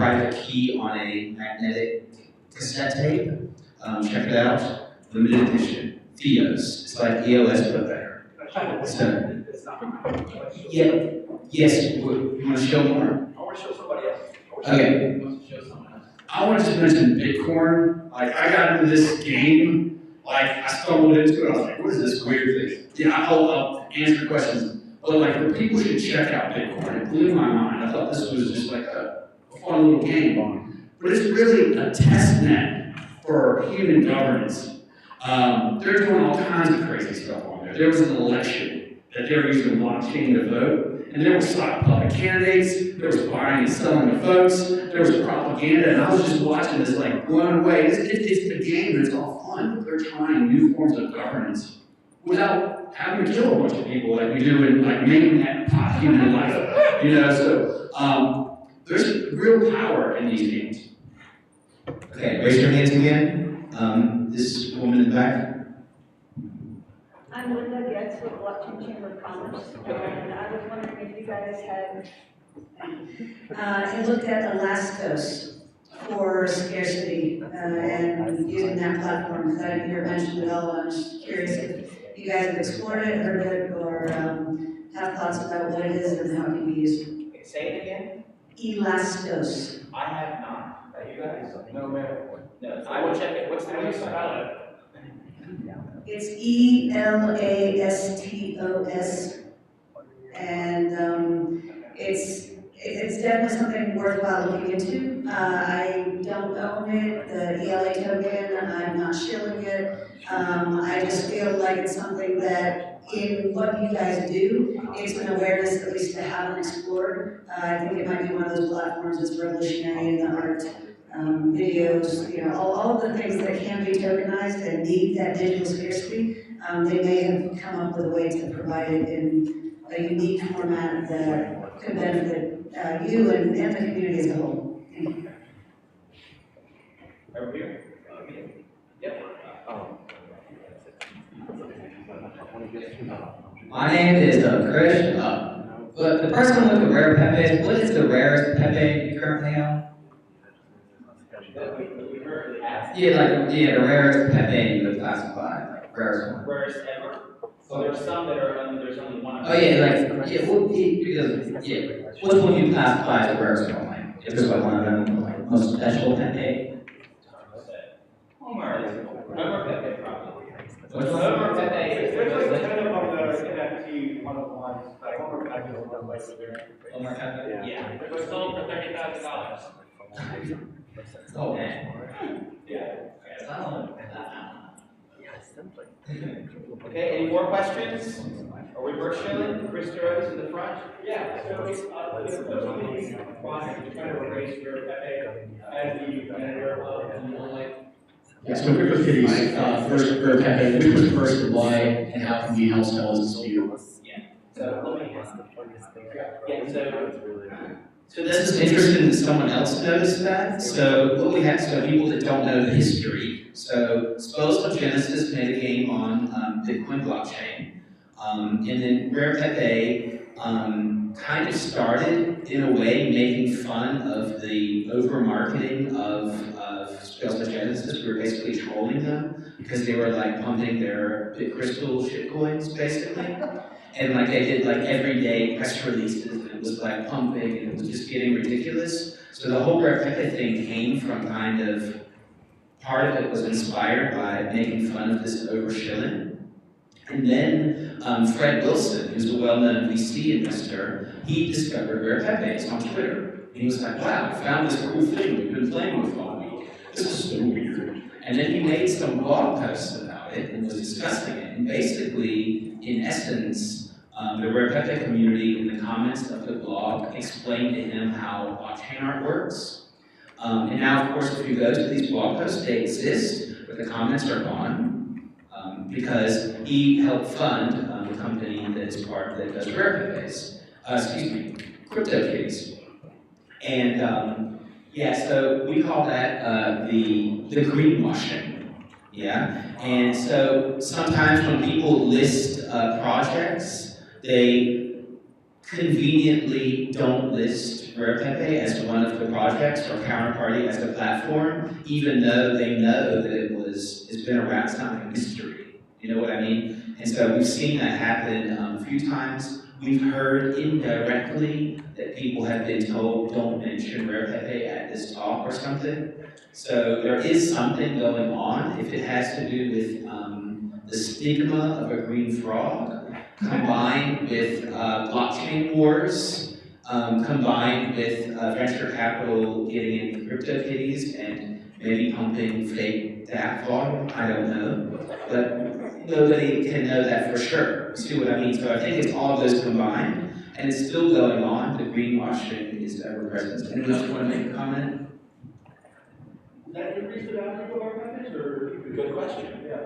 private key on a magnetic cassette tape. Check it out. Limited edition. Theo's. It's like EOS but better. So, yeah, yes. You want to show more? I want to show somebody else. Okay. I want to just mention Bitcoin. Like, I got into this game. Like, I stumbled into it. I was like, what is this weird thing? Yeah, I'll answer questions. But like, people should check out Bitcoin. It blew my mind. I thought this was just like a fun little game. But it's really a test net for human governance. They're doing all kinds of crazy stuff on there. There was an election that they were using blockchain to vote, and there were stock public candidates, there was buying and selling of votes, there was propaganda, and I was just watching this like blown away. It's a game and it's all fun, but they're trying new forms of governance without having to kill a bunch of people like we do in like mainnet pop human life. You know, so there's real power in these games. Okay, raise your hands again. This woman in the back. I'm Linda Getz with Blockchain Chamber of Commerce, and I was wondering if you guys had looked at Elastos for scarcity and using that platform, because I didn't hear it mentioned at all. I was curious if you guys have explored it, heard it, or have thoughts about what it is and how it can be used. Say it again. Elastos. I have not. You guys? No, ma'am. No, I will check it. What's the name spell it? It's ELASTOS, and it's definitely something worthwhile looking into. I don't own it, the ELA token. I'm not shilling it. I just feel like it's something that, in what you guys do, it's an awareness at least to haven't explored. I think it might be one of those platforms that's revolutionary in the art. Videos, you know, all of the things that can be tokenized and need that digital scarcity, they may have come up with a way to provide it in a unique format that could benefit you and the community as a whole. Over here? Yep. My name is Chris. But the person with the rare Pepe, what is the rarest Pepe you currently own? Yeah, the rarest Pepe you would classify, like rarest one. Rarest ever. So there's some that are there's only one. Oh yeah, because which one you classify as the rarest one? Like if there's like one of them, like most special Pepe. Homer Pepe probably. Which one? Homer Pepe is There's like 10 of them that are NFT one-of-ones, like Homer Pepe is one like Omar Pepe? Yeah. It was sold for $30,000. Oh man. Yeah. Okay, any more questions? Are we first showing? Chris Rose in the front? Yeah, so it's personally trying to erase your Pepe as the manager of the online. Yeah, so Crypto Kitties, first Rare Pepe, which was first to why, and how can we help tell us to you? Yeah. So let me ask. So this is interesting that someone else noticed that. So what we have, so people that don't know the history. So Disposable Genesis made a game on Bitcoin blockchain. And then Rare Pepe kind of started, in a way, making fun of the over-marketing of Disposable Genesis. We were basically trolling them because they were like pumping their BitCrystal shitcoins, basically. And like they did like everyday press releases, and it was like pumping, and it was just getting ridiculous. So the whole Rare Pepe thing came from kind of, part of it was inspired by making fun of this over-shilling. And then Fred Wilson, who's a well-known VC investor, he discovered Rare Pepes on Twitter. And he was like, wow, I found this cool thing we've been playing with all week. This is so weird. And then he made some blog posts about it and was discussing it. And basically, in essence, the Rare Pepe community in the comments of the blog explained to him how blockchain art works. And now, of course, if you go to these blog posts, they exist, but the comments are gone because he helped fund the company that is part that does Rare Pepes. Crypto Kitties. And yeah, so we call that the greenwashing. Yeah, and so sometimes when people list projects, they conveniently don't list Rare Pepe as one of the projects or Counterparty as a platform, even though they know that it's been around, it's not a mystery. You know what I mean? And so we've seen that happen a few times. We've heard indirectly that people have been told, don't mention Rare Pepe at this talk or something. So there is something going on. If it has to do with the stigma of a green frog, combined with blockchain wars, combined with venture capital getting into crypto kitties and maybe pumping fake DApp volume, I don't know. But nobody can know that for sure. You see what I mean? So I think it's all of those combined, and it's still going on. The greenwashing is ever present. Anyone else want to make a comment? Does that increase the value of our package, or? Good question. Yeah.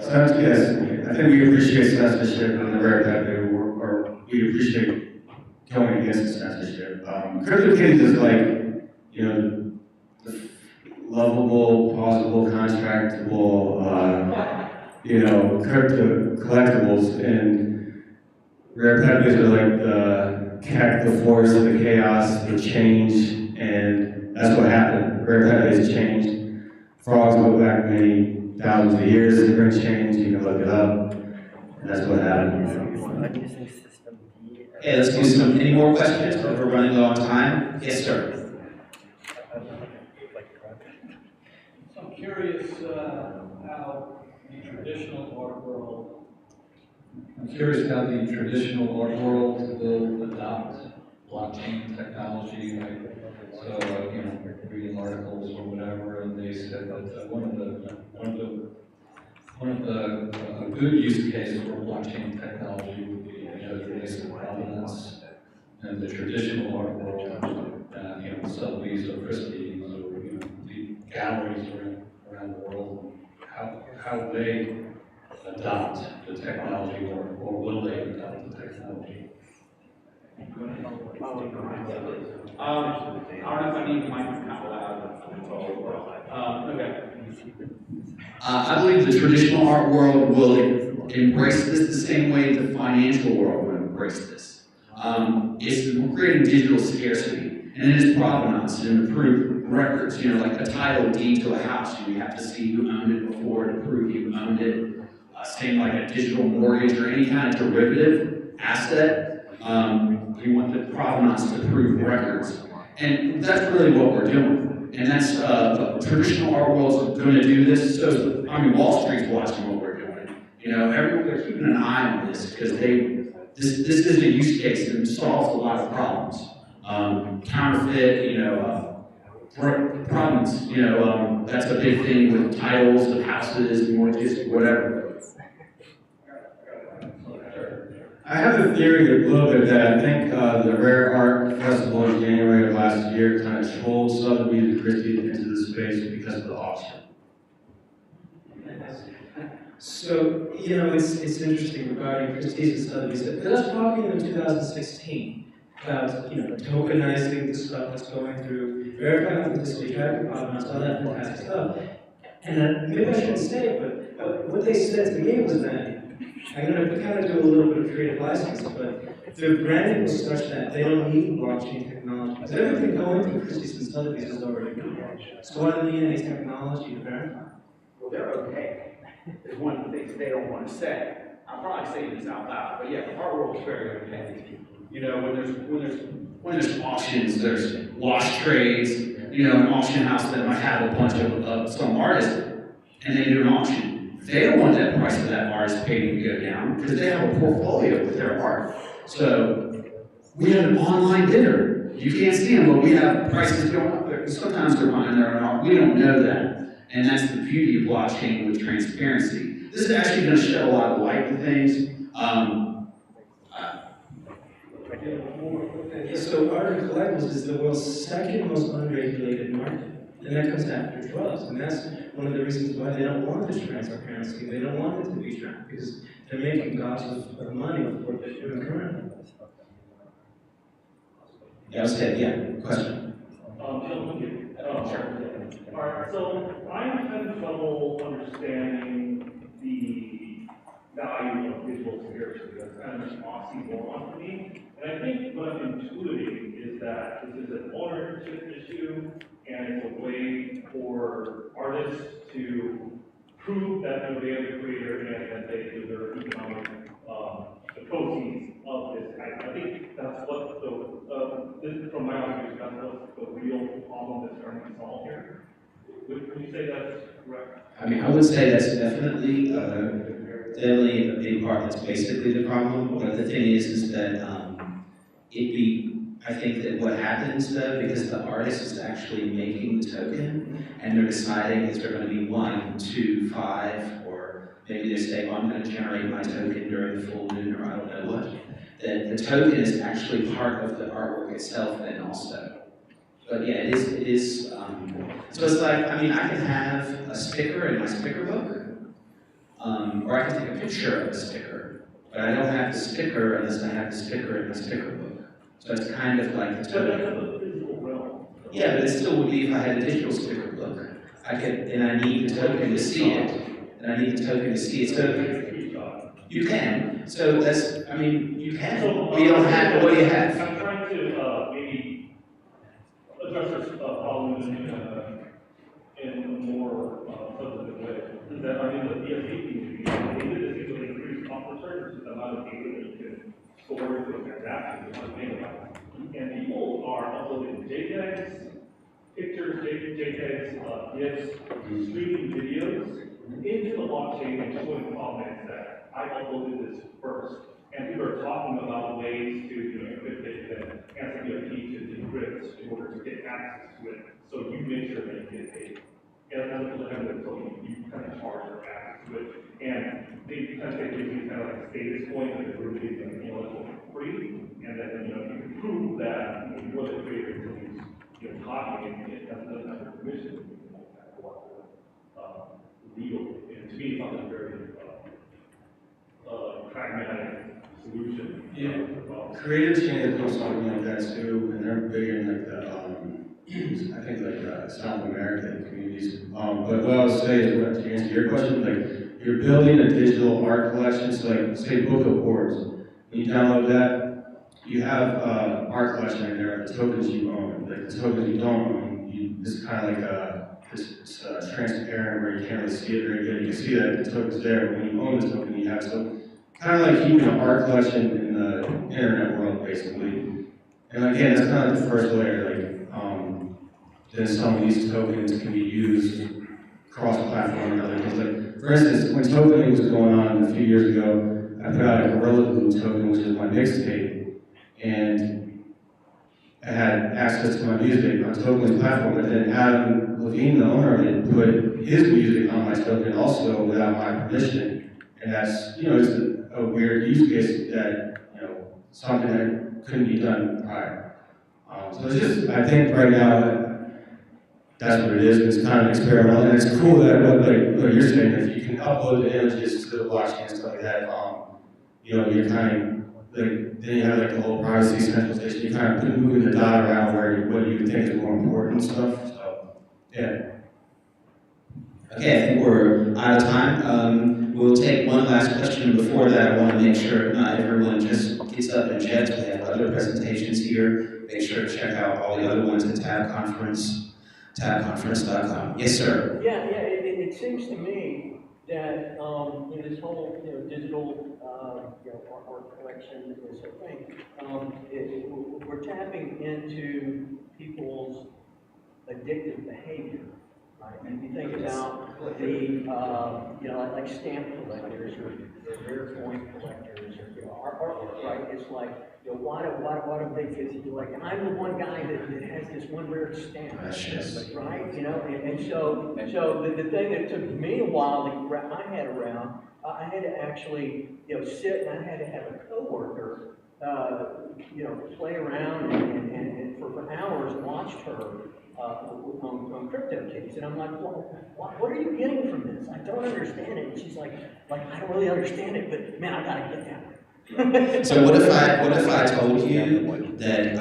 Sounds good. I think we appreciate censorship in the Rare Pepe, or we appreciate going against the censorship. CryptoKitties is like, you know, the lovable, plausible, contractable, you know, crypto collectibles, and Rare Pepes are like the force, the chaos, the change, and that's what happened. Rare Pepes changed. Frogs go back many thousands of years, they're going to change, you can look it up, and that's what happened. Okay, let's do some, any more questions? We're running low on time. Yes, sir. So I'm curious how the traditional art world will adopt blockchain technology. So, you know, reading articles or whatever, and they said that a good use case for blockchain technology would be, you know, the basic provenance and the traditional art world, you know, Sotheby's or Christie's or, you know, the galleries around the world, how they adopt the technology, or will they adopt the technology? I don't know if I need the microphone out loud. Okay. I believe the traditional art world will embrace this the same way the financial world will embrace this. It's creating digital scarcity, and it is provenance and improved records. You know, like a title deed to a house, you have to see who owned it before to prove you owned it. Same like a digital mortgage or any kind of derivative asset. You want the provenance to prove records, and that's really what we're doing. And that's the traditional art world's going to do this. So I mean, Wall Street's watching what we're doing. You know, they're keeping an eye on this because this is a use case that solves a lot of problems. Counterfeit, you know, provenance. You know, that's a big thing with titles of houses, mortgages, whatever. I have a theory a little bit that I think the Rare Art Festival in January of last year kind of trolled Sotheby's and Christie's into the space because of the auction. So, you know, it's interesting regarding Christie's and Sotheby's. There was talking in 2016 about, you know, tokenizing the stuff that's going through, verifying authenticity, tracking provenance, all that fantastic stuff. And maybe I shouldn't say it, but what they said to me was that, I'm going to kind of do a little bit of creative license, but their branding was such that they don't need blockchain technology. Because everything going through Christie's and Sotheby's is already good. So why do they need any technology to verify? Well, they're okay. It's one of the things they don't want to say. I'm probably saying this out loud, but yeah, our world is very okay. You know, when there's Auctions, there's lost trades. You know, an auction house that might have a bunch of some artist, and they do an auction. They don't want that price of that artist painting to go down because they have a portfolio with their art. So we have an online bidder. You can't see them, but we have prices going up there. Sometimes they're buying their own art. We don't know that. And that's the beauty of blockchain with transparency. This is actually going to shed a lot of light to things. So art and collectibles is the world's second most unregulated market. And that comes after drugs. And that's one of the reasons why they don't want this transparency. They don't want it to be tracked because they're making gobs of money with what they're doing currently. Yeah, question. Sure. All right, so I'm having trouble understanding the value of digital scarcity. kind of an oxymoron to me. And I think what I'm intuiting is that this is an ownership issue, and it's a way for artists to prove that they are the creator and that they deserve economic, the proceeds of this. I think that's what this, from my observation, that's what the real problem that's trying to be solved here. Would you say that's correct? I mean, I would say that's definitely a big part. That's basically the problem. But the thing is that I think that what happens though, because the artist is actually making the token, and they're deciding is there going to be 1, 2, 5, or maybe they say, well, I'm going to generate my token during the full moon, or I don't know what. That the token is actually part of the artwork itself then also. But yeah, it is, so it's like, I mean, I can have a sticker in my sticker book, or I can take a picture of the sticker, but I don't have the sticker unless I have the sticker in my sticker book. So it's kind of like the token. Yeah, but it still would be if I had a digital sticker book. And I need the token to see it, So you can. So that's, I mean, you can. But you don't have, what do you have? I'm trying to maybe address this problem in a more substantive way. Is that I mean, the DSP community, they did this to increase officers, the amount of data that you can store into a transaction, you want to think about it. And people are uploading JPEGs, pictures, JPEGs, GIFs, streaming videos into the blockchain and showing comments that I uploaded this first. And people are talking about ways to encrypt it and ask the key to decrypt in order to get access to it. So you make sure that you get paid. And as a percentage of token, you kind of charge for access to it. And they kind of take these kind of like status point that they're really intellectual free. And then, you can prove that you were the creator until you're copying and it doesn't have your permission. Legal. And to me, it's not a very pragmatic solution. Yeah. Creative chain is doing something like that too, and they're big in like the, I think like South American communities. But what I would say is, to answer your question, like you're building a digital art collection, so like say Book of Boards. When you download that, you have art collection in there, the tokens you own. Like the tokens you don't own, it's kind of like it's transparent where you can't really see it very good. You can see that the token's there, but when you own the token, you have so kind of like keeping an art collection in the internet world, basically. And again, that's kind of like the first layer. Like, then some of these tokens can be used cross-platform and other things. Like, for instance, when tokening was going on a few years ago, I put out a Gorilla Glue token, which is my mixtape, and I had access to my music on Token's platform. But then Adam Levine, the owner of it, put his music on my token also without my permission. And that's, it's a weird use case that, something that couldn't be done prior. So it's just, I think right now, that's what it is. It's kind of experimental, and it's cool that, like you're saying, if you can upload the images to the blockchain and stuff like that, you're kind of, like, then you have like the whole privacy centralization. You kind of moving the dot around what you think is more important and stuff. So, yeah. Okay, I think we're out of time. We'll take one last question. Before that, I want to make sure not everyone just gets up and jets. We have other presentations here. Make sure to check out all the other ones at TABConference.com. Yes, sir. Yeah. It seems to me that this whole digital artwork collection, this whole thing, we're tapping into people's addictive behavior. Right? And if you think about the, like stamp collectors or rare coin collectors or artwork, right? It's like, why do they feel like, I'm the one guy that has this one rare stamp, right? And so the thing that took me a while to wrap my head around, I had to actually, sit and I had to have a coworker, play around and for hours watched her. On crypto case, and I'm like, what are you getting from this? I don't understand it. And she's like, I don't really understand it, but man, I gotta get that. So what if I told you that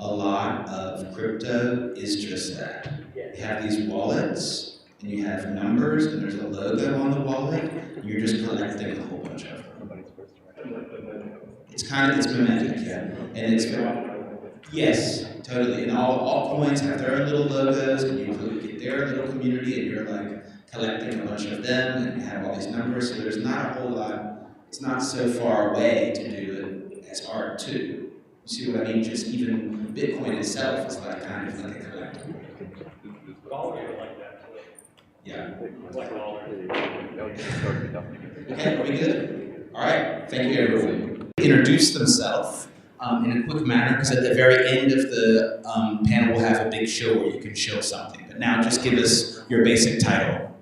a lot of crypto is just that? You have these wallets, and you have numbers, and there's a logo on the wallet, and you're just collecting a whole bunch of them. It's kind of, it's mimetic, yeah. And it's yes, totally. And all coins have their own little logos, and you get their little community, and you're like collecting a bunch of them, and you have all these numbers. So there's not a whole lot. It's not so far away to do it as art too. You see what I mean? Just even Bitcoin itself is like kind of like a collectible. Yeah. Okay, are we good? All right, thank you everyone. Introduce themselves in a quick manner, because at the very end of the panel we'll have a big show where you can show something. But now just give us your basic title.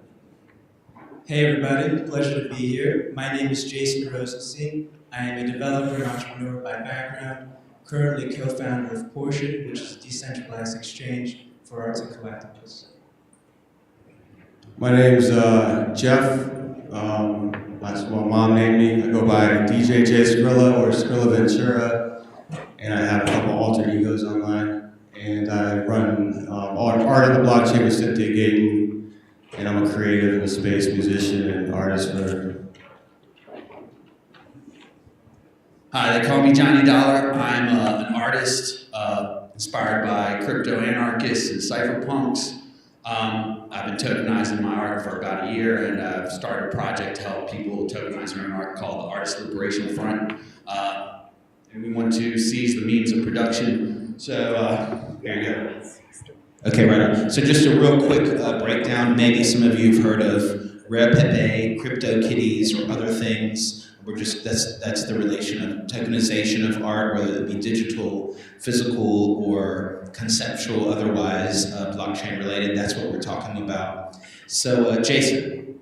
Hey everybody, pleasure to be here. My name is Jason Rosenstein. I am a developer and entrepreneur by background, currently co-founder of Portion, which is a decentralized exchange for arts and collectibles. My name's Jeff. That's what mom named me. I go by DJ J Scrilla or Scrilla Ventura, and I have a couple alter egos online. And I run art on the blockchain with Cynthia Gayton, and I'm a creative in the space, musician and artist for. Hi, they call me Johnny Dollar. I'm an artist inspired by crypto anarchists and cypherpunks. I've been tokenizing my art for about a year, and I've started a project to help people tokenize their own art called the Artist Liberation Front. And we want to seize the means of production. So there you go. Okay, right on. So just a real quick breakdown. Maybe some of you have heard of Rare Pepe, CryptoKitties, or other things. We're just that's the relation of tokenization of art, whether it be digital, physical, or conceptual, otherwise blockchain related. That's what we're talking about. So Jason,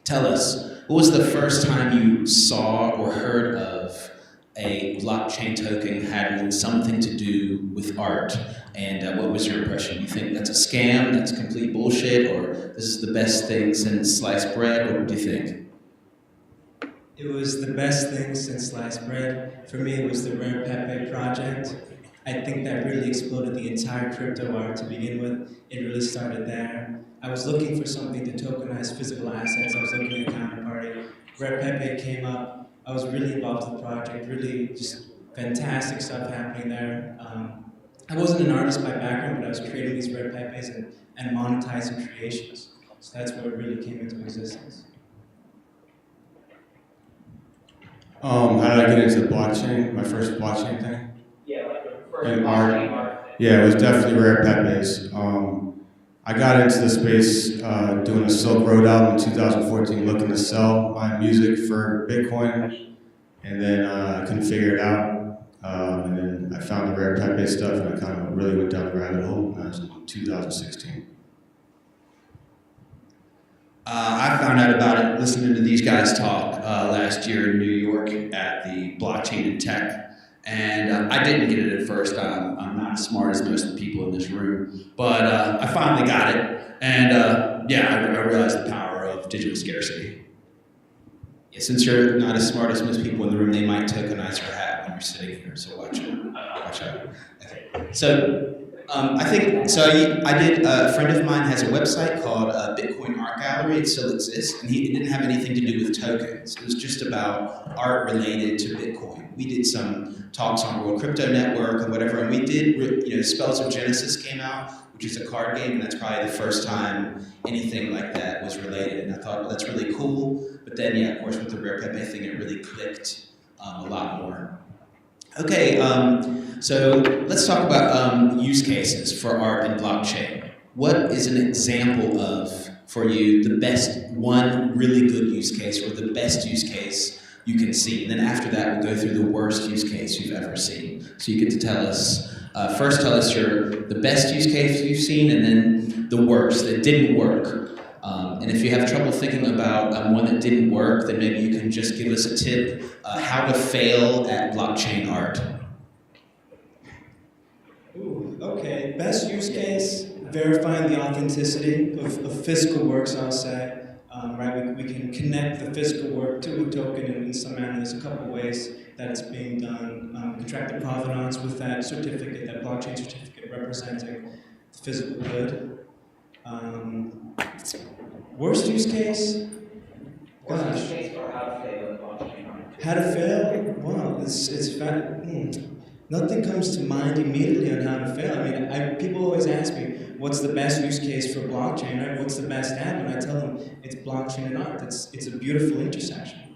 tell us, what was the first time you saw or heard of a blockchain token having something to do with art? And what was your impression? You think that's a scam, that's complete bullshit, or this is the best thing since sliced bread? What do you think? It was the best thing since sliced bread. For me, it was the Rare Pepe project. I think that really exploded the entire crypto art to begin with. It really started there. I was looking for something to tokenize physical assets. I was looking at counterparty. Rare Pepe came up. I was really involved in the project, really just fantastic stuff happening there. I wasn't an artist by background, but I was creating these Rare Pepes and monetizing creations. So that's where it really came into existence. How did I get into blockchain? My first blockchain thing? Yeah, like the first And blockchain art. art. Yeah, it was definitely Rare Pepes. I got into the space doing a Silk Road album in 2014, looking to sell my music for Bitcoin, and then I couldn't figure it out. And then I found the Rare Pepe stuff, and I kind of really went down the rabbit hole. That was in 2016. I found out about it listening to these guys talk last year in New York at the Blockchain and Tech. And I didn't get it at first. I'm not as smart as most of the people in this room. But I finally got it. And yeah, I realized the power of digital scarcity. Yeah, since you're not as smart as most people in the room, they might tokenize your hat when you're sitting here. So watch out. Watch out. Okay. So I think, so I did, a friend of mine has a website called Bitcoin Art Gallery. It still exists, and it didn't have anything to do with tokens. It was just about art related to Bitcoin. We did some talks on World Crypto Network and whatever, and we did, Spells of Genesis came out, which is a card game, and that's probably the first time anything like that was related. And I thought, well, that's really cool. But then, yeah, of course, with the Rare Pepe thing, it really clicked a lot more. Okay, so let's talk about use cases for art and blockchain. What is an example of, for you, the best, one really good use case or the best use case you can see? And then after that, we'll go through the worst use case you've ever seen. So you get to tell us, first tell us the best use case you've seen, and then the worst, that didn't work. And if you have trouble thinking about one that didn't work, then maybe you can just give us a tip, how to fail at blockchain art. Ooh, okay, best use case, verifying the authenticity of physical works, I'll say. Right, we can connect the physical work to a token in some manner. There's a couple ways that it's being done. We can track the provenance with that certificate, that blockchain certificate representing the physical good. Worst use case? Worst use case for how to fail at blockchain art. How to fail? Wow, nothing comes to mind immediately on how to fail. I mean, people always ask me, what's the best use case for blockchain, right? What's the best app? And I tell them, it's blockchain and art. It's a beautiful intersection.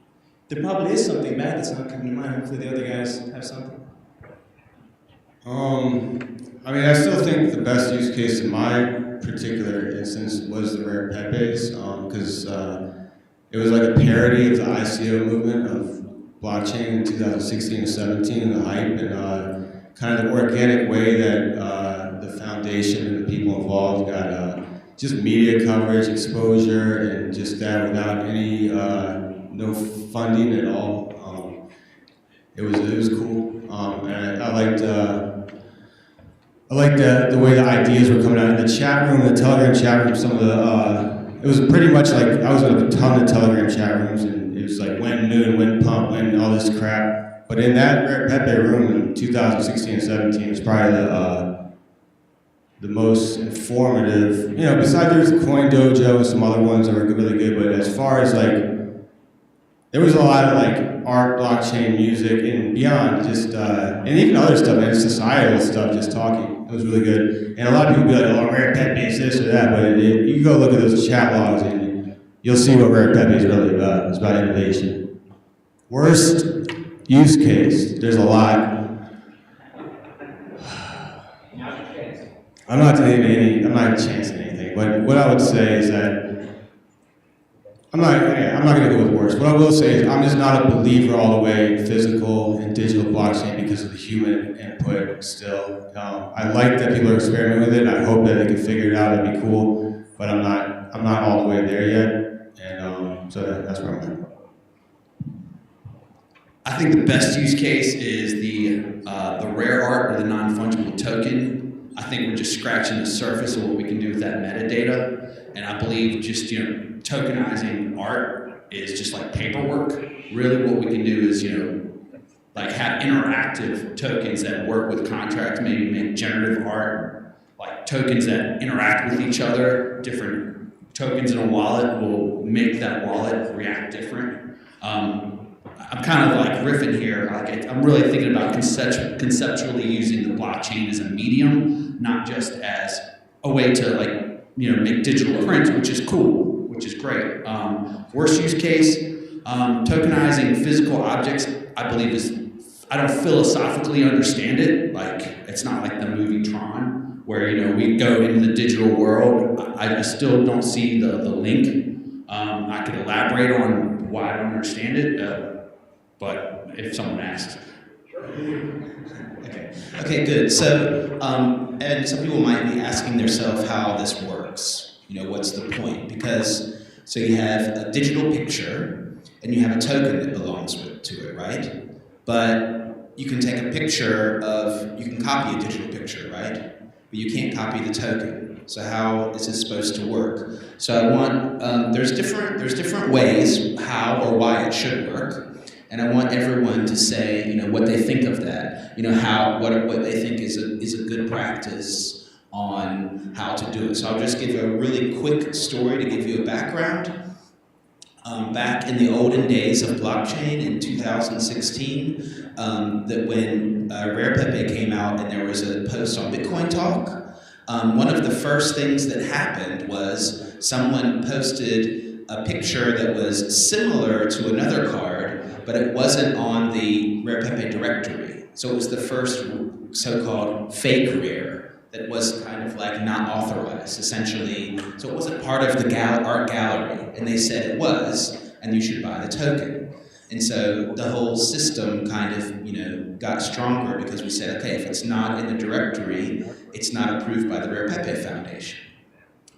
There probably is something bad that's not coming to mind. Hopefully the other guys have something. I mean, I still think the best use case in my particular instance was the rare Pepes, because it was like a parody of the ICO movement of blockchain in 2016 and 17, the hype, and kind of the organic way that the foundation and the people involved got just media coverage, exposure, and just that without any no funding at all. It was cool, and I liked the way the ideas were coming out in the chat room, the Telegram chat room. Some of the it was pretty much like I was in a ton of Telegram chat rooms, and it was like when noon, when pump, when all this crap. But in that Rare Pepe room in 2016 and 17, it was probably the most informative. You know, besides there's Coin Dojo and some other ones that were really good, but as far as like, there was a lot of like art, blockchain, music, and beyond, just and even other stuff, and societal stuff, just talking. It was really good. And a lot of people be like, oh, Rare Pepe is this or that, but you can go look at those chat logs and you'll see what Rare Pepe is really about. It's about innovation. Worst use case, there's a lot. I'm not chancing anything, but what I would say is that I'm not going to go with worse. What I will say is I'm just not a believer all the way in physical and digital blockchain because of the human input still. I like that people are experimenting with it. I hope that they can figure it out. That'd be cool. But I'm not all the way there yet. And so that's where I'm at. I think the best use case is the rare art or the non-fungible token. I think we're just scratching the surface of what we can do with that metadata. And I believe just, tokenizing art is just like paperwork. Really what we can do is, like have interactive tokens that work with contracts, maybe make generative art, like tokens that interact with each other. Different tokens in a wallet will make that wallet react different. I'm kind of like riffing here. I'm really thinking about conceptually using the blockchain as a medium, not just as a way to make digital prints, which is cool, which is great. Worst use case, tokenizing physical objects, I believe I don't philosophically understand it. Like, it's not like the movie Tron, where, we go into the digital world. I still don't see the link. I could elaborate on why I don't understand it, but if someone asks. Okay, good. So, and some people might be asking themselves how this works. What's the point? Because, so you have a digital picture, and you have a token that belongs to it, right? But you can take a picture you can copy a digital picture, right? But you can't copy the token. So how is this supposed to work? So I want, there's different ways how or why it should work. And I want everyone to say, what they think of that. What they think is a good practice on how to do it. So I'll just give a really quick story to give you a background. Back in the olden days of blockchain in 2016, that when Rare Pepe came out and there was a post on Bitcoin Talk, one of the first things that happened was someone posted a picture that was similar to another card, but it wasn't on the Rare Pepe directory. So it was the first so-called fake rare that was kind of like not authorized, essentially. So it wasn't part of the art gallery, and they said it was, and you should buy the token. And so the whole system kind of, got stronger because we said, okay, if it's not in the directory, it's not approved by the Rare Pepe Foundation.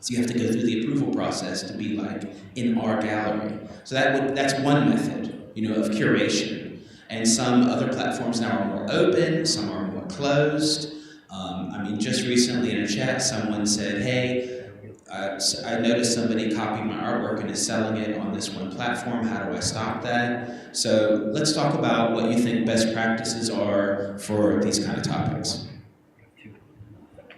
So you have to go through the approval process to be like in our gallery. So that's one method, of curation. And some other platforms now are more open, some are more closed. Just recently in a chat, someone said, hey, I noticed somebody copied my artwork and is selling it on this one platform. How do I stop that? So let's talk about what you think best practices are for these kind of topics.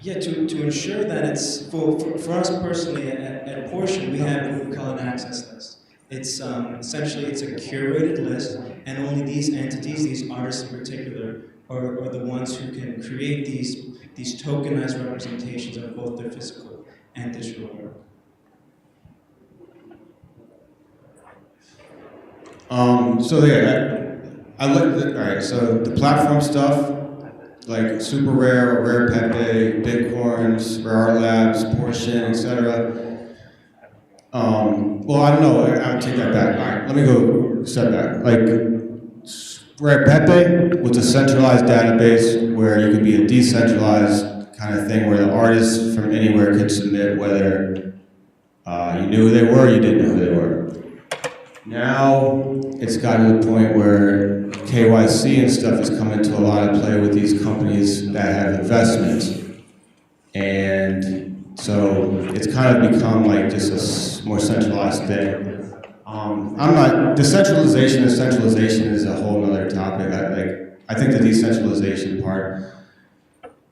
Yeah, to ensure that it's, for us personally at Portion, we have what we call an access list. It's essentially it's a curated list, and only these entities, these artists in particular, are the ones who can create these tokenized representations of both their physical and digital work. So yeah, I looked at, all right, so the platform stuff, like Super Rare, Rare Pepe, Bitcoins, Rare Art Labs, Portion, etc. Well, I don't know, I'll take that back. All right, let me go a step back. Like, Rare Pepe was a centralized database where you could be a decentralized kind of thing where the artists from anywhere could submit whether you knew who they were or you didn't know who they were. Now, it's gotten to the point where KYC and stuff has come into a lot of play with these companies that have investments. And so it's kind of become like just a more centralized thing. Decentralization and centralization is a whole other topic. I think the decentralization part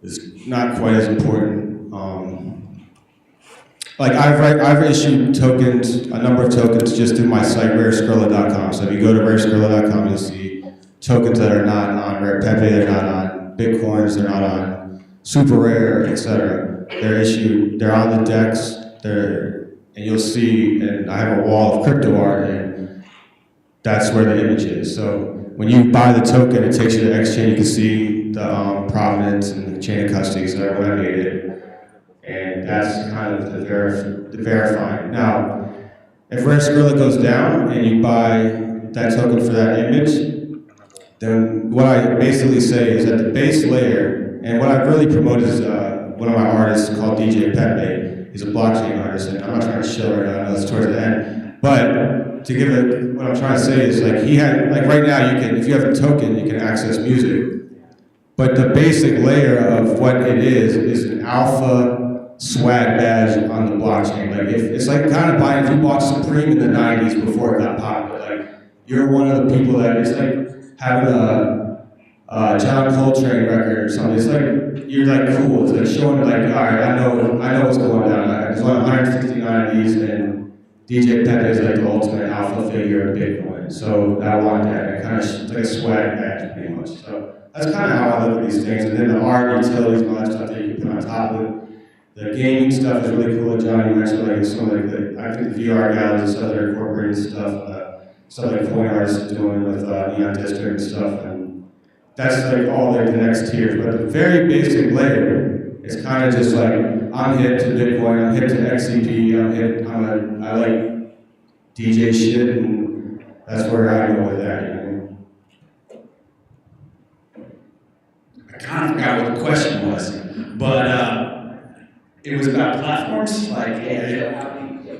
is not quite as important. Like I've issued tokens, a number of tokens just through my site, rarescrilla.com. So if you go to rarescrilla.com, you'll see tokens that are not on Rare Pepe, they're not on Bitcoins, they're not on Super Rare, etc. They're issued, they're on the DEX, and you'll see, and I have a wall of crypto art, and that's where the image is. So when you buy the token, it takes you to the exchange, you can see the provenance and the chain of custody, etc. when I made it. And that's kind of the verifying. Now, if Rare Scrilla goes down and you buy that token for that image, then what I basically say is that the base layer, and what I really promote is one of my artists called DJ Pepe. He's a blockchain artist, and I'm not trying to show right now, I know it's towards the end. But to give it, what I'm trying to say is like he had, like right now you can, if you have a token, you can access music. But the basic layer of what it is an alpha swag badge on the blockchain. Like it's like kind of buying, if you bought Supreme in the 90s before it got popular, like you're one of the people that, it's like having a John Coltrane record or something. It's like, you're like cool. It's like showing like, all right, I know what's going down. There's only 169 of these, and DJ Pepe is like the ultimate alpha figure of Bitcoin. So I want that. It kind of, it's like a swag badge pretty much. So that's kind of how I look at these things. And then the art, utilities, and all that stuff that you can put on top of it. The gaming stuff is really cool that Jonny mentioned, like some of the, I think the VR galleries and stuff, they're incorporating stuff like Coin Artists is doing with Neon District and stuff, and that's like all like the next tiers. But the very basic layer is kind of just like, I'm hip to Bitcoin, I'm hip to XCP, I like DJ shit, and that's where I go with that, you know? I kind of forgot what the question was, but it was about platforms, like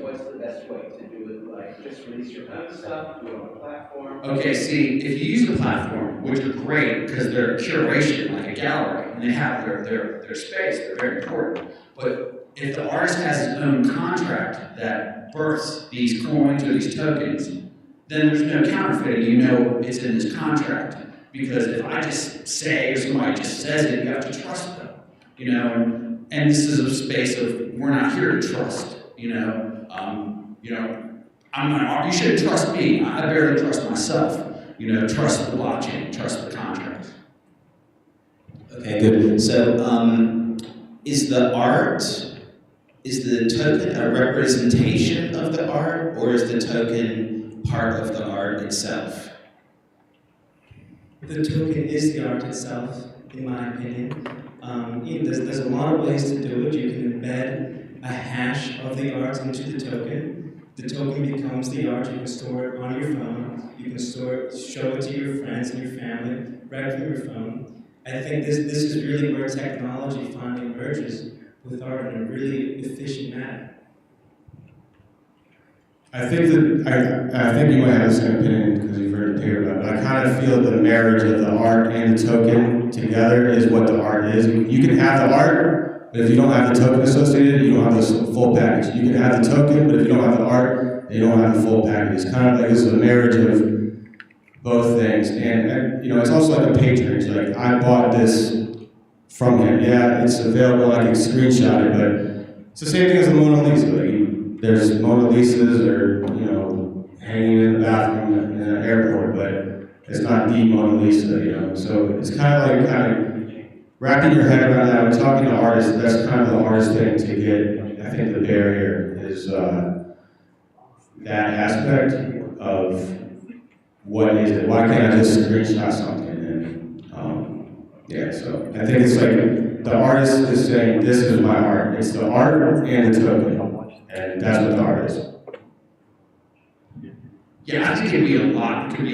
What's the best way to do it? Like just release your own stuff, do it on a platform. okay, see, if you use a platform, which are great because they're curation, like a gallery, and they have their space, they're very important. But if the artist has his own contract that births these coins or these tokens, then there's no counterfeiting. You know it's in his contract. Because if I just say, or somebody just says it, you have to trust them. You know, and this is a space of, we're not here to trust, I'm not, you shouldn't trust me, I barely trust myself, trust the blockchain, trust the contract. Okay, good. So, is the token a representation of the art, or is the token part of the art itself? The token is the art itself, in my opinion. There's a lot of ways to do it. You can embed a hash of the art into the token. The token becomes the art. You can store it on your phone. You can show it to your friends and your family right from your phone. I think this is really where technology finally merges with art in a really efficient manner. I think you might have the same opinion because you've heard it here, but I kind of feel the marriage of the art and the token together is what the art is. You can have the art, but if you don't have the token associated, you don't have the full package. You can have the token, but if you don't have the art, you don't have the full package. It's kind of like this is a marriage of both things. And it's also like a patronage. Like, I bought this from him. Yeah, it's available, I can screenshot it, but it's the same thing as the Mona Lisa. There's Mona Lisas or, hanging in the bathroom in an airport, but it's not the Mona Lisa, you know? So it's kind of wrapping your head around that. When talking to artists, that's kind of the hardest thing to get. I think the barrier is that aspect of what is it? Why can't I just screenshot something? And yeah, so I think it's like the artist is saying, this is my art. It's the art and the token, and that's what the art is. Yeah, I think it could be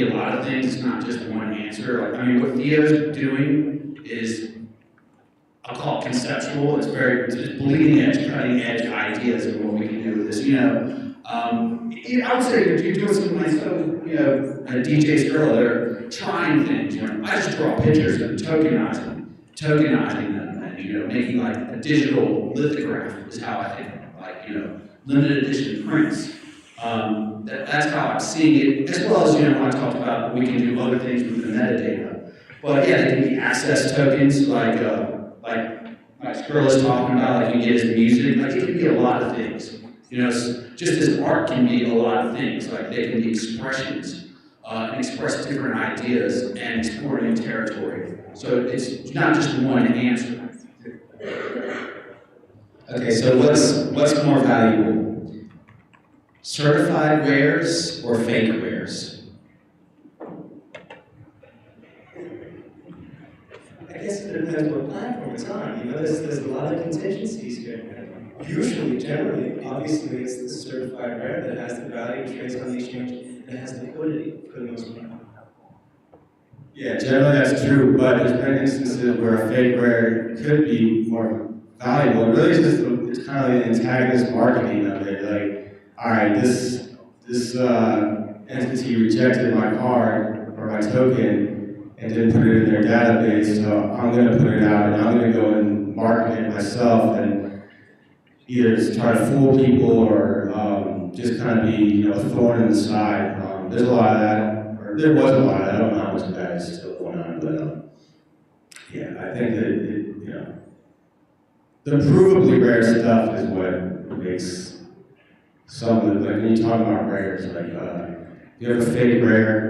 a lot of things, it's not just one answer. Like, I mean, what Theo's doing is, I'll call it conceptual, it's bleeding edge, cutting edge ideas of what we can do with this, you know. I would say if you're doing something like, you know, DJ Scrilla, they're trying things, you know. I just draw pictures and tokenizing them, and, you know, making like a digital lithograph is how I think, like, you know, limited edition prints. That's how I'm seeing it, as well as, you know, I talked about we can do other things with the metadata. But yeah, they can be access tokens, like Scrilla's talking about, like you get his music, like it can be a lot of things. You know, just as art can be a lot of things, like they can be expressions, and express different ideas and explore new territory. So it's not just one answer. Okay, so what's more valuable? Certified rares or fake rares? I guess it depends what platform it's on. You know, there's a lot of contingencies here. Usually, generally, obviously, it's the certified rare that has the value trades on the exchange and has liquidity for the most part. Yeah, generally that's true, but there's been instances where a fake rare could be more valuable. It really is just it's kind of like the antagonist marketing of it. Like, all right, this entity rejected my card or my token and didn't put it in their database, so I'm going to put it out and I'm going to go and market it myself and either try to fool people or just kind of be, you know, a thorn in the side. There's a lot of that, or there was a lot of that. I don't know how much of that is still going on, but yeah, I think that you know, the provably rare stuff is what makes some of the, like when you talk about rares, like you have a fake rare.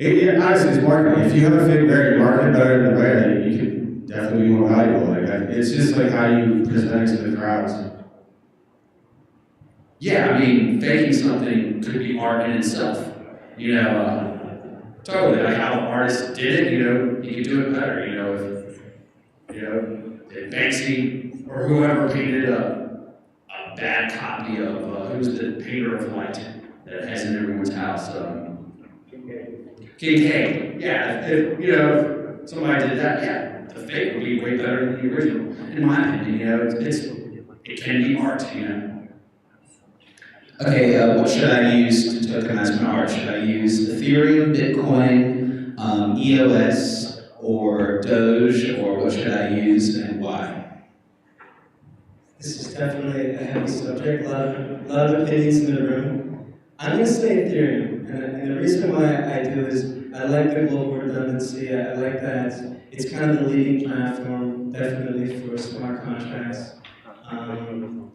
Honestly, it's marketing. If you have a fake rare, you market it better than the rare, you can definitely be more valuable. Like it's just like how you present it to the crowds. Yeah, I mean, faking something could be art in itself. You know, totally, like how the artist did it, you know, you could do it better, you know, if Banksy or whoever painted a bad copy of, who's the painter of light that has in everyone's house, Kincaid. Yeah, if, you know, if somebody did that, yeah, the fake would be way better than the original, in my opinion, you know, it can be art, you know. Okay, what should I use to tokenize my art? Should I use Ethereum, Bitcoin, EOS, or Doge, or what should I use and why? This is definitely a heavy subject, a lot of opinions in the room. I'm going to say Ethereum, and the reason why I do is I like the global redundancy. I like that it's kind of the leading platform, definitely for smart contracts.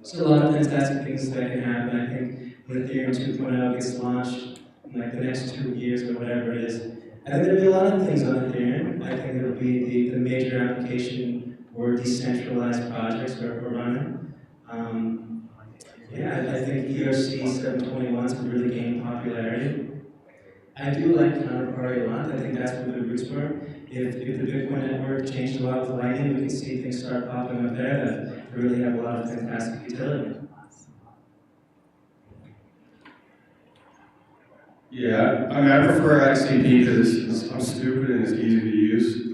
So a lot of fantastic things that can happen. I think when Ethereum 2.0 gets launched in like the next 2 years or whatever it is, I think there'll be a lot of things on Ethereum. I think it'll be the major application where decentralized projects are running. Yeah, I think ERC 721 is really gaining popularity. I do like counterparty a lot. I think that's where the roots were. If the Bitcoin network changed a lot with Lightning, we can see things start popping up there that really have a lot of fantastic utility. Yeah, I mean, I prefer XCP because I'm stupid and it's easy to use.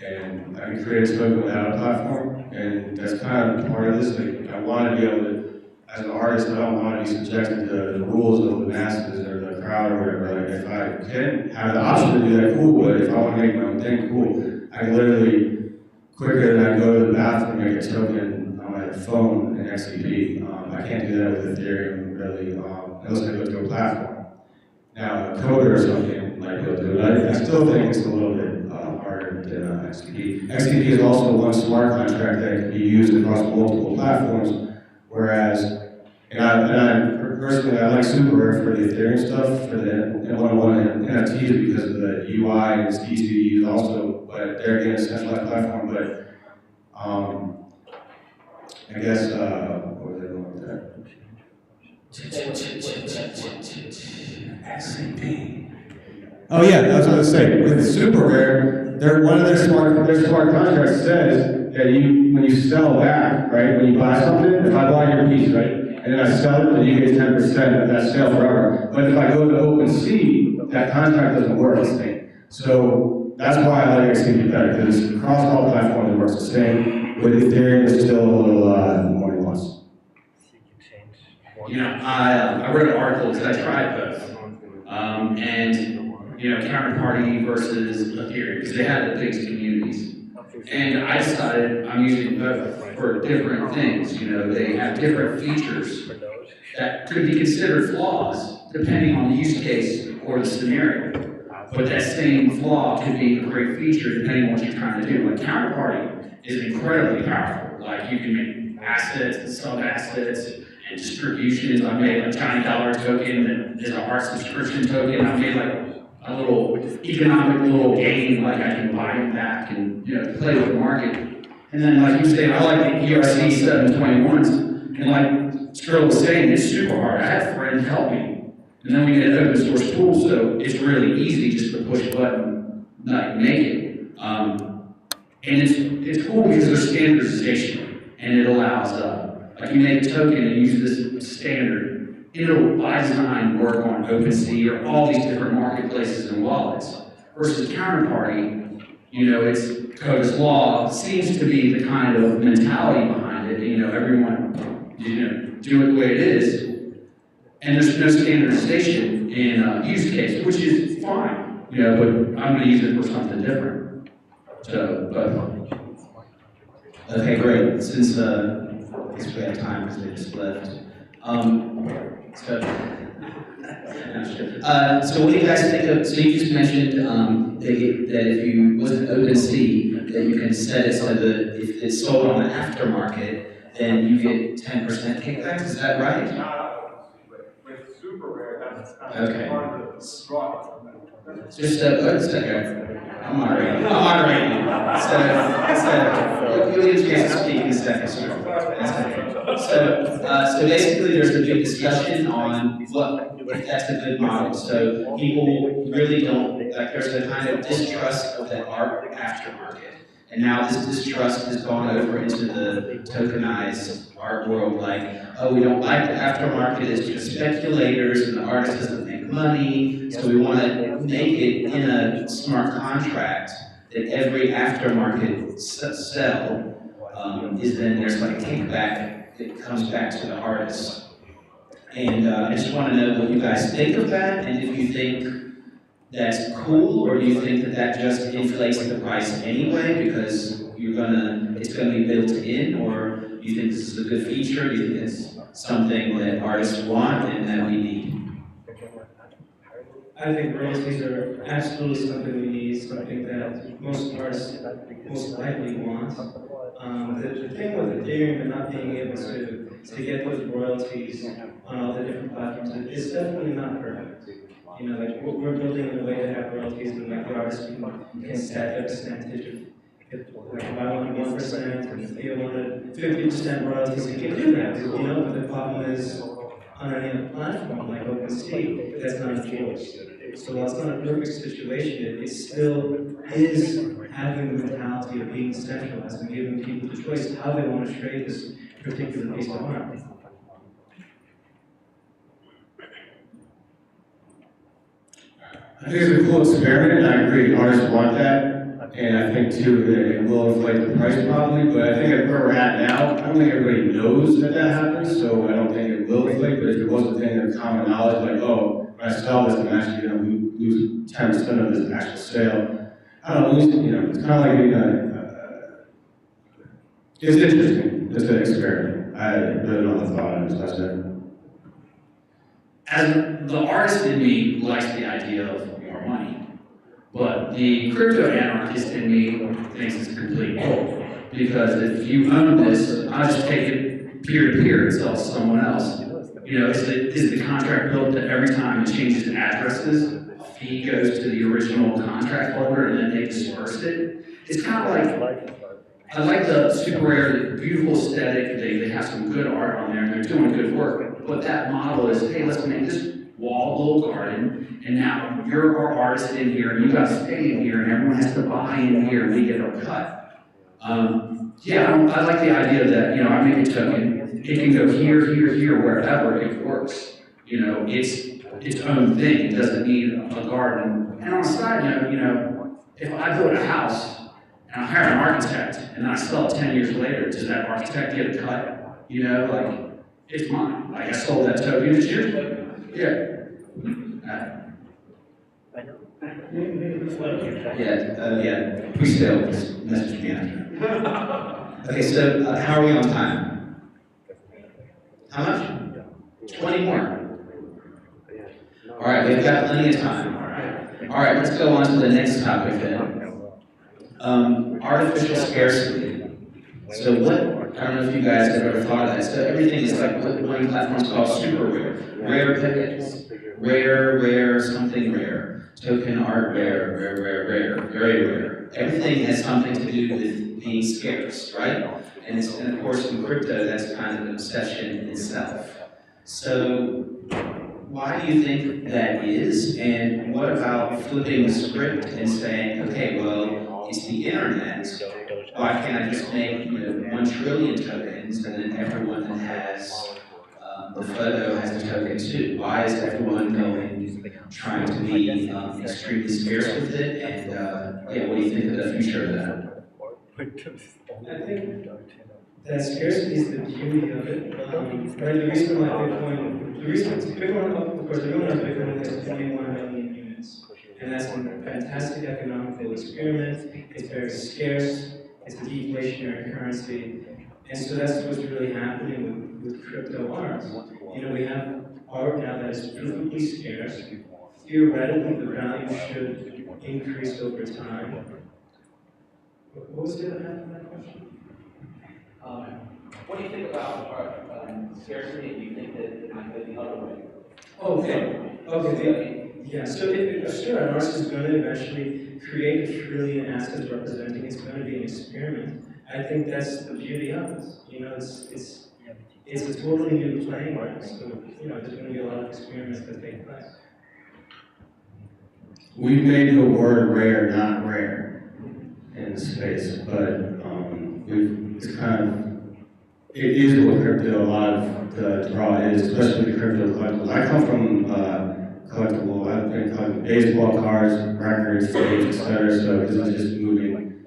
And I can create a token without a platform, and that's kind of part of this. Like, I want to be able to, as an artist, I don't want to be subjected to the rules of the masses or the crowd or whatever. Like, if I can have the option to do that, cool, but if I want to make my own thing, cool. I can literally, quicker than I go to the bathroom, make a token on my phone in XCP. I can't do that with Ethereum, really, unless I go to a platform. Now, a coder or something might be able to do it. I still think it's a little bit harder than XCP. XCP is also one smart contract that can be used across multiple platforms, whereas, and I personally, I like super rare for the Ethereum stuff, for the one-on-one NFTs because of the UI and it's easy to use also, but they're again a centralized platform. But I guess what was I doing with that? Oh yeah, that's what I was saying. With super rare, one of their smart contracts says that when you sell back, right? When you buy something, if I buy your piece, right, and then I sell it, then you get 10% of that sale forever. But if I go to OpenSea, that contract doesn't work the same. So that's why I like XCP better, because across all platforms it works the same. With Ethereum, it's still a little more nuanced. You know, I wrote an article because I tried both. And you know, counterparty versus Ethereum, because they had the biggest communities. And I decided I'm using both for different things. You know, they have different features that could be considered flaws depending on the use case or the scenario. But that same flaw could be a great feature depending on what you're trying to do. Like counterparty is incredibly powerful. Like you can make assets and sub-assets and distributions. I made a $Johnny token that is an art subscription token. I made like a little economic little game, like I can buy them back and play with the market. And then like you say, I like the ERC 721s, and like Scrilla was saying, it's super hard. I had a friend help me. And then we get an open source tool, so it's really easy just to push a button, like make it. And it's cool because there's standardization, and it allows like you make a token and use this standard. It'll by design work on OpenSea or all these different marketplaces and wallets. Versus counterparty, it's code as law, seems to be the kind of mentality behind it. Everyone, do it the way it is. And there's no standardization in use case, which is fine, but I'm going to use it for something different. So, but. Okay, great. Since I guess we have time because they just left. So what do you guys think of, so you just mentioned that if you wasn't OpenSea, that you can set it so that if it's sold on the aftermarket, then you get 10% kickbacks, is that right? Not with super rare, that's Okay. part of the draw. Just a second. I'm moderating. So you'll get a chance to speak in a second, So basically there's a big discussion on if that's a good model. So people really don't, like there's a kind of distrust of the art aftermarket. And now this distrust has gone over into the tokenized art world, like, oh, we don't like the aftermarket, it's just speculators and the artist doesn't make money, so we want to make it in a smart contract that every aftermarket sell is then there's like a kickback that comes back to the artist. And I just want to know what you guys think of that, and if you think that's cool, or do you think that just inflates the price anyway because it's gonna be built in, or do you think this is a good feature? Do you think it's something that artists want and that we need? I think royalties are absolutely something we need, something that most artists most likely want. The thing with Ethereum and not being able to get those royalties on all the different platforms is definitely not perfect. Like we're building in a way to have royalties, and like the artist can set a percentage. If I wanted 1% and if Theo wanted 50% royalties, he can do that. But the problem is on any platform like OpenSea, that's not enforced. So while it's not a perfect situation, it still is having the mentality of being centralized and giving people the choice how they want to trade this particular piece of art. I think it's a cool experiment, and I agree, artists want that, and I think too that it will inflate the price probably, but I think at where we're at now, I don't think everybody knows that happens, so I don't think it will inflate, but if it was a thing of common knowledge, like, oh, when I sell this, I'm actually going to lose 10% of this actual sale. I don't know, it's kind of like being it's interesting, it's an experiment. I really don't have a thought on it, that's it. As the artist in me likes the idea of more money, but the crypto anarchist in me thinks it's complete bull. Because if you own this, I'll just take it peer to peer and sell it to someone else. You know, is the contract built that every time it changes addresses, a fee goes to the original contract holder and then they disperse it? It's kind of like, I like the super rare, beautiful aesthetic, they have some good art on there and they're doing good work, but that model is, hey, let's make this wall a little garden, and now you're our artist in here, and you guys stay in here, and everyone has to buy in here, and we get our cut. Yeah, I like the idea that, you know, I make a token, it can go here, here, here, wherever it works. You know, it's its own thing, it doesn't need a garden. And on a side note, you know, if I build a house, and I hire an architect, and I sell it 10 years later, does that architect get a cut? You know, like, it's mine. Like, I sold that token, it's yours. Yeah. Yeah, pre-sale, just message me after. Okay, so how are we on time? How much? 20 more. All right, we've got plenty of time. All right, let's go on to the next topic then. Artificial scarcity. So what, I don't know if you guys have ever thought of that. So everything is like what one platform is called super rare. Rare packets. Rare, something rare. Token art rare, very rare. Everything has something to do with being scarce, right? And of course in crypto that's kind of an obsession in itself. So why do you think that is? And what about flipping the script and saying, okay, well, it's the internet. Why can't I just make 1 trillion tokens and then everyone that has the photo has a token too? Why is everyone trying to be extremely scarce with it? And yeah, what do you think of the future of that? I think that scarcity is the beauty of it. Right, the reason why Bitcoin, of course, everyone knows Bitcoin has 21 million units. And that's a fantastic economical experiment. It's very scarce. It's a deflationary currency. And so that's what's really happening with crypto art. You know, we have art now that is provably scarce. Theoretically, the value should increase over time. What was the other half of that question? What do you think about scarcity? Do you think that it might go the other way? Okay. Yeah, so sure, an artist is going to eventually create 1 trillion assets representing, it's going to be an experiment. I think that's the beauty of it. You know, it's a totally new playing field, so, you know, there's going to be a lot of experiments that take place. We've made the word rare not rare in space, but it's kind of, it is what crypto, a lot of the draw is, especially the crypto collectibles. I come from collectible, I've been collecting baseball cards, records, tapes, etc. So this is just moving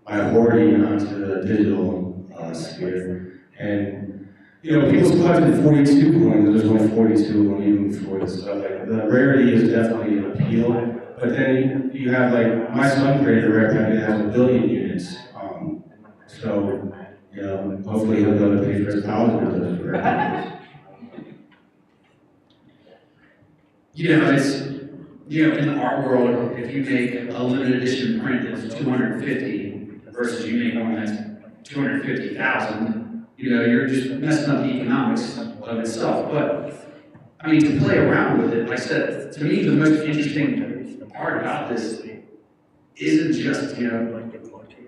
my hoarding onto the digital sphere. And you know, people's collected 42 coins, there's only 42 when even before this stuff. Like the rarity is definitely an appeal. But then you have like, my son created a rare packet that has 1 billion units. So, you know, hopefully he'll go to pay for his college with those rare packets. You know, it's, you know, in the art world, if you make a limited edition print that's 250 versus you make one that's 250,000, you know, you're just messing up the economics of itself. But, I mean, to play around with it, like I said, to me, the most interesting part about this isn't just, you know,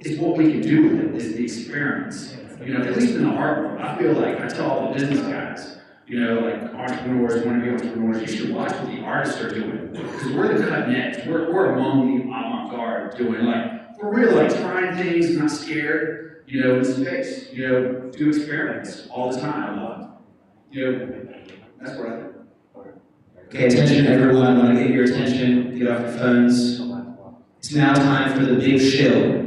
it's what we can do with it, is the experience. You know, at least in the art world, I feel like I tell all the business guys, you know, like entrepreneurs, want to be entrepreneurs, you should watch what the artists are doing. Because we're the cutting edge. We're among the avant-garde doing, like, we're really like trying things, not scared, you know, in space. You know, do experiments all the time. You know, that's what I think. Okay, attention everyone, I want to get your attention, get off your phones. It's now time for the big shill.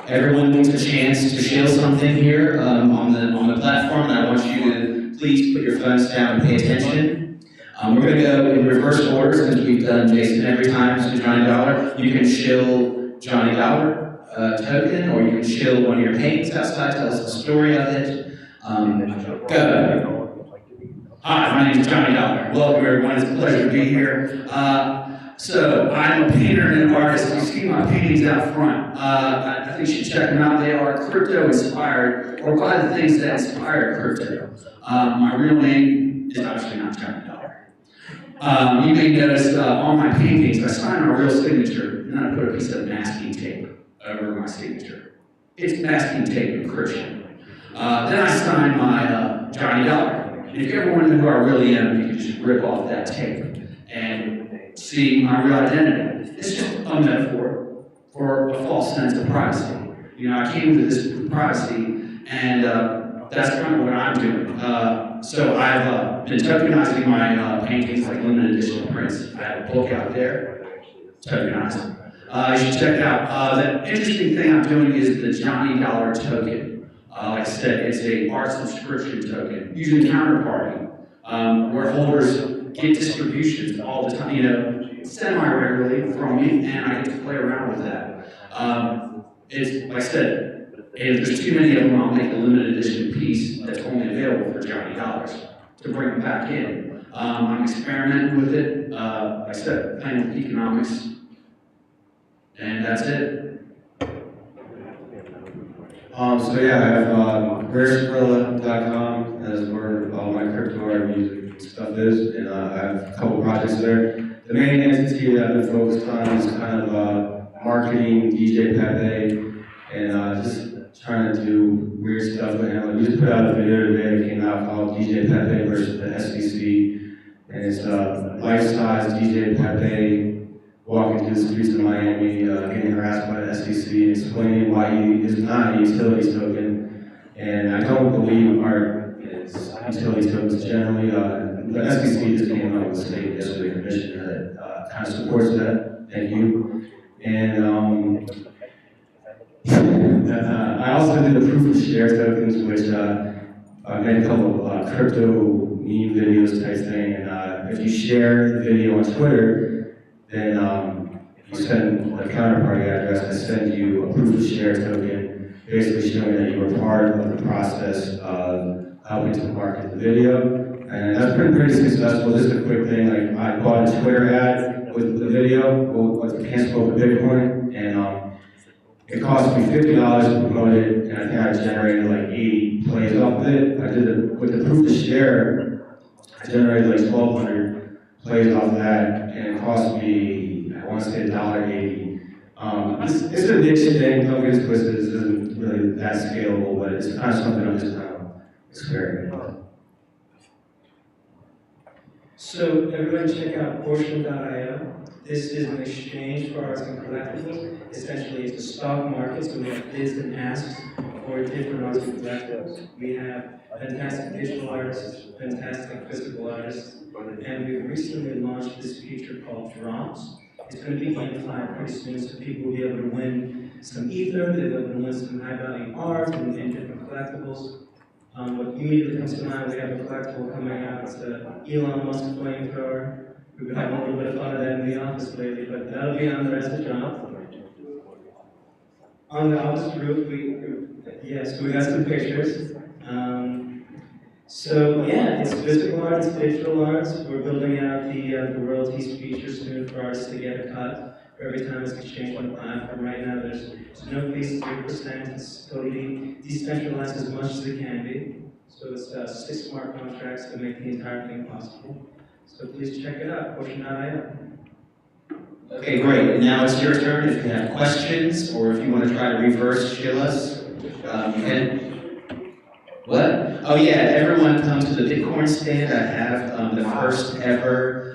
Everyone gets a chance to shill something here on the platform, and I want you to please put your phones down and pay attention. We're going to go in reverse order since we've done Jason every time, so Johnny Dollar. You can shill Johnny Dollar token, or you can shill one of your paintings outside, tell us the story of it. Go. Hi, my name is Johnny Dollar. Welcome everyone, it's a pleasure to be here. So I'm a painter and an artist. You see my paintings out front. I think you should check them out. They are crypto inspired, or by the things that inspired crypto. My real name is obviously not Jonny. You may notice on my paintings, I sign my real signature, and I put a piece of masking tape over my signature. It's masking tape encryption. Then I sign my Jonny Dollar. And if you ever wonder who I really am, you can just rip off that tape and see my real identity. It's just a metaphor for a false sense of privacy. You know, I came to this with privacy, and that's kind of what I'm doing. So I've been tokenizing my paintings like limited edition prints. I have a book out there, tokenized. You should check it out. The interesting thing I'm doing is the Jonny Dollar token. Like I said, it's a art subscription token using Counterparty, where holders get distributions all the time, you know, semi-regularly from me, and I get to play around with that. It's, like I said, if there's too many of them, I'll make a limited edition piece that's only available for Jonny Dollars to bring them back in. I'm experimenting with it, like I said, playing with economics, and that's it. So yeah, I have Scrilla.com as where all my crypto art music stuff is, and I have a couple projects there. The main entity that I've been focused on is kind of marketing DJ Pepe, and just trying to do weird stuff with him. We just put out a video today that came out called DJ Pepe versus the SEC, and it's life-size DJ Pepe walking through the streets of Miami, getting harassed by the SEC, and explaining why he is not a utilities token. And I don't believe art is utilities tokens generally. The SEC just came out with a statement yesterday, the commission that kind of supports that. Thank you. And I also did the proof of share tokens, which I made a couple of crypto meme videos type thing. And if you share the video on Twitter, then you send a counterparty address to send you a proof of share token, basically showing that you were part of the process of helping to market the video. And that's been pretty successful. Just a quick thing, like I bought a Twitter ad with the video, with the cancel over Bitcoin, and it cost me $50 to promote it, and I think I generated like 80 plays off of it. I did it with the proof of share, I generated like 1,200 plays off of that, and it cost me, I want to say $1.80. It's a niche thing, don't get it twisted, this isn't really that scalable, but it's kind of something I'm just kind of experimenting with. So everybody check out Portion.io. This is an exchange for arts and collectibles. Essentially, it's a stock market, so we have bids and asks for different arts and collectibles. We have fantastic digital artists, fantastic physical artists, and we've recently launched this feature called Drops. It's going to be gamified pretty soon, so people will be able to win some ether, they'll be able to win some high-value art and different collectibles. What immediately comes to mind, we have a collectible coming out. It's the Elon Musk flamethrower. We've been having a little bit of fun of that in the office lately, but that'll be on the rest of the job. On the office roof, we got some pictures. So yeah, it's physical art, it's digital art. We're building out the royalties feature soon for artists to get a cut for every time it's exchanged on the platform. Right now, there's no fees, 3%. It's totally decentralized as much as it can be. So it's 6 smart contracts to make the entire thing possible. So please check it out, Portion.io. Okay, great. And now it's your turn. If you have questions or if you want to try to reverse shill us, you can. What? Oh yeah, everyone come to the Bitcoin stand. I have the first ever